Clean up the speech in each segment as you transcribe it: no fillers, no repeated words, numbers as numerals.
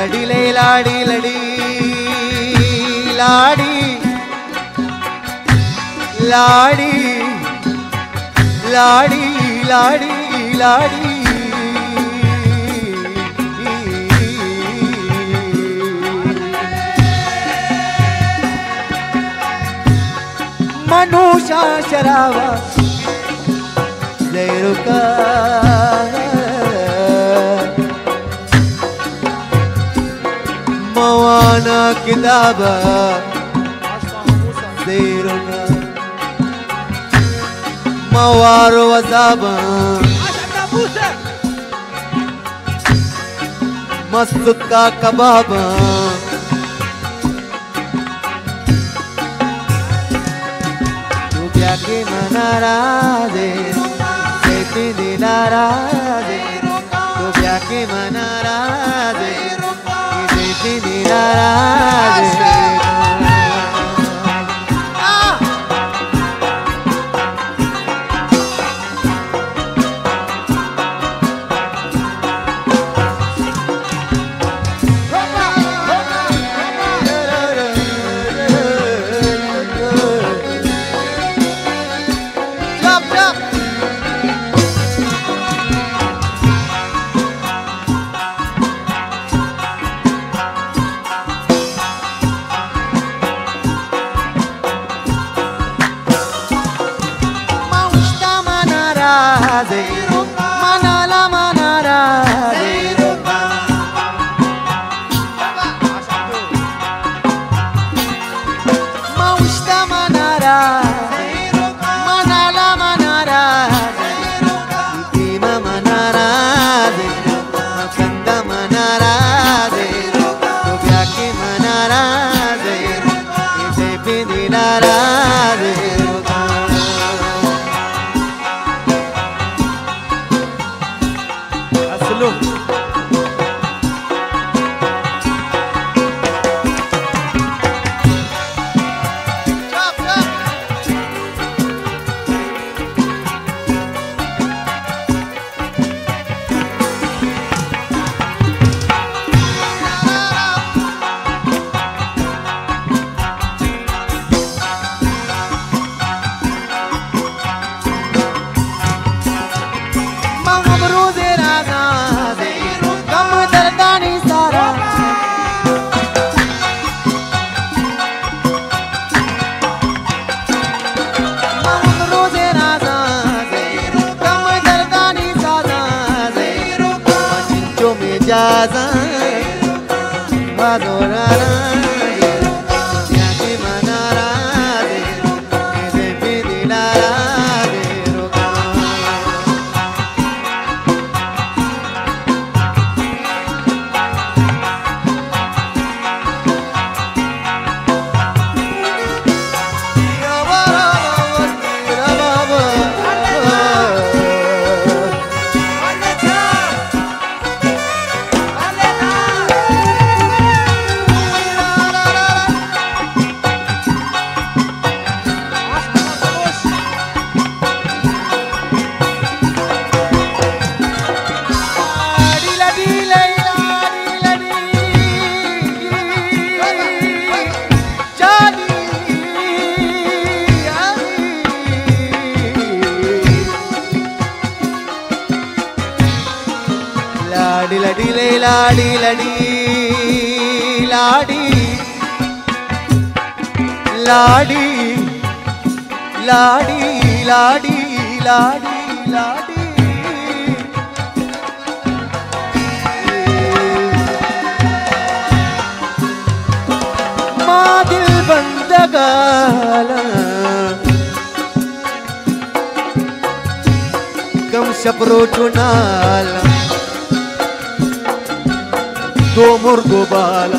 लड़ी ले लाड़ी लड़ी लाड़ी लाड़ी लाड़ी लाड़ी लाड़ी मनुष्य शरावा ज़ेरुका मवाना किताबा ज़ेरुका मवारो वज़ाबा मस्त का कबाबा que manarade se dinarade tu ya que manarade se dinarade लाड़ी लड़ी लाड़ी लाड़ी लाड़ी लाड़ी लाड़ी लाड़ी माँ दिल बंदगाला कम शपरो चुनाला दो मुर्दो बाला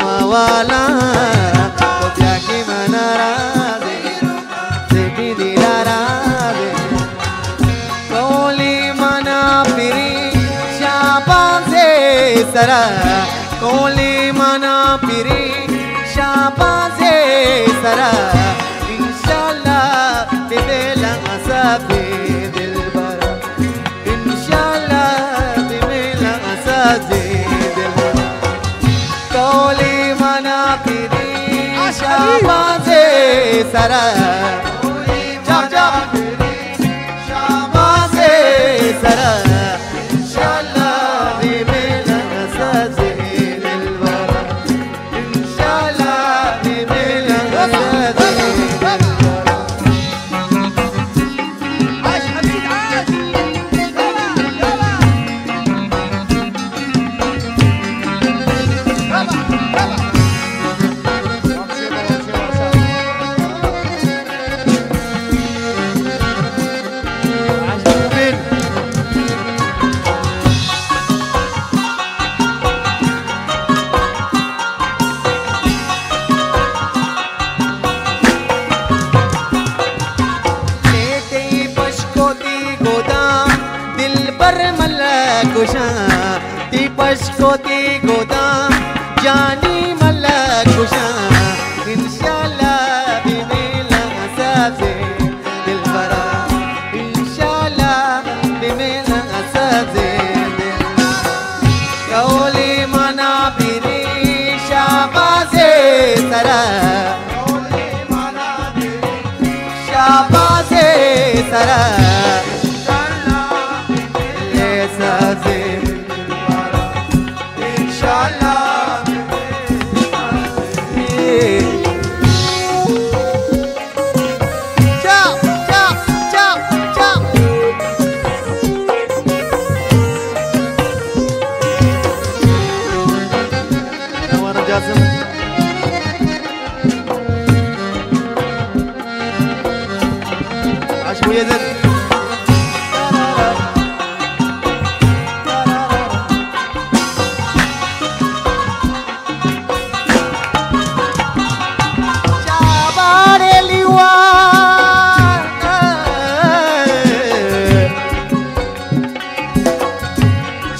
mawala ko jaki manaraze sebi dilaraze koli mana piri shabaze sara koli mana piri shabaze sara inshallah bibela asafi dilbara inshallah bibela asafi dilbara koli mana piri shabaze sara shabaze sara inshallah bibela asafi dilbara inshallah bibela asafi ती पशकोती गोदाम जानी मला कुशा इंशाल्लाह बिमेला असाजे दिलबरा इंशाल्लाह बिमेला असाजे कौली मना बिरी शाबाजे सरा शाबाजे सरा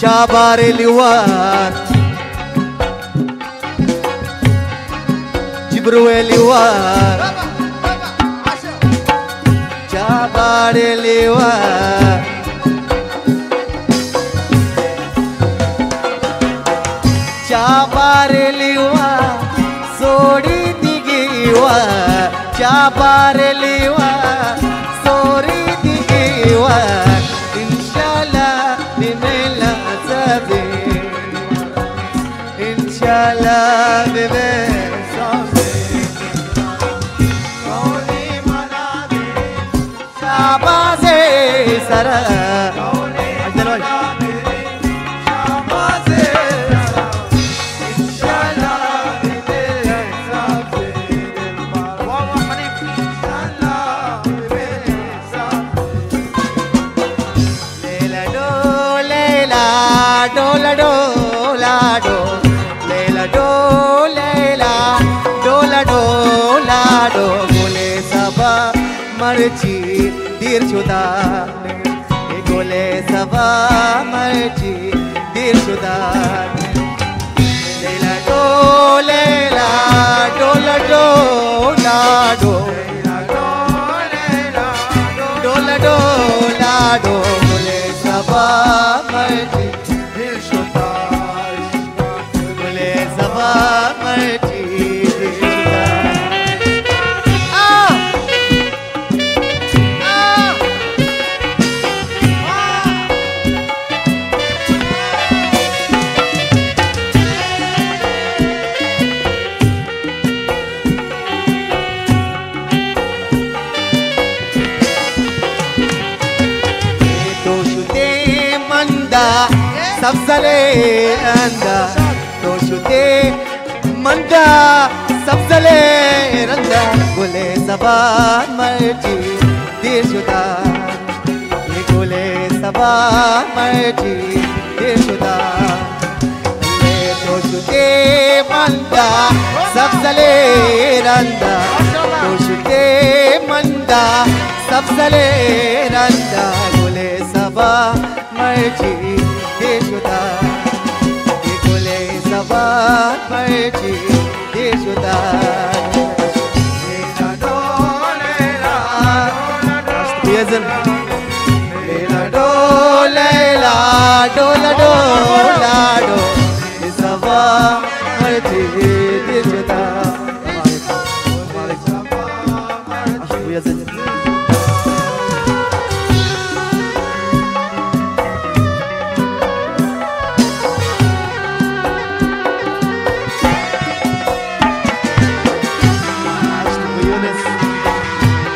Jabare liwat Jibruwe liwat Jabare liwat Jabare liwat Sodi digiwat Jabare liwat Sodi digiwat Inshallah bimela inshallah bebe koli mana shabaze sara shabaze inshallah bebe dola dola do lela dola dola do gole saba marchi dir shuda gole saba marchi dir shuda lela dola dola do dola dola do gole saba marchi सबसले अंदा तो शुते मंदा सबसले रंदा गोले सबान मर्जी देर शुदा ये गोले सबान मर्जी देर शुदा ले तो Toshute manda sabzale randa Toshute manda sabzale randa Gule saba marji deshuda Gule saba marji deshuda Leila do, Leila do, la do, la do, Isava marji deshuda.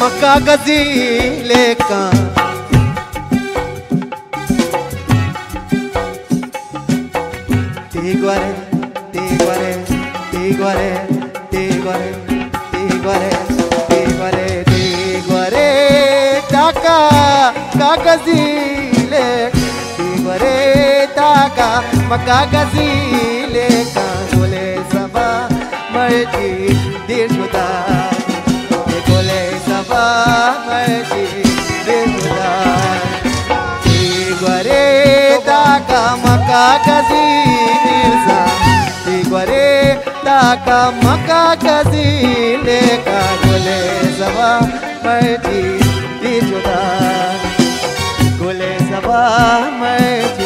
मक्का गजीले का Tigware, tigware, tigware, tigware, tigware, tigware, tigware, taka, kakazile, tigware, taka, makakazile, kagole saba, marji, dishuda, kagole saba, marji, dishuda, tigware, taka, makakazile, tigware, taka, makakazile, kagole saba, marji, dishuda, kagole saba, marji.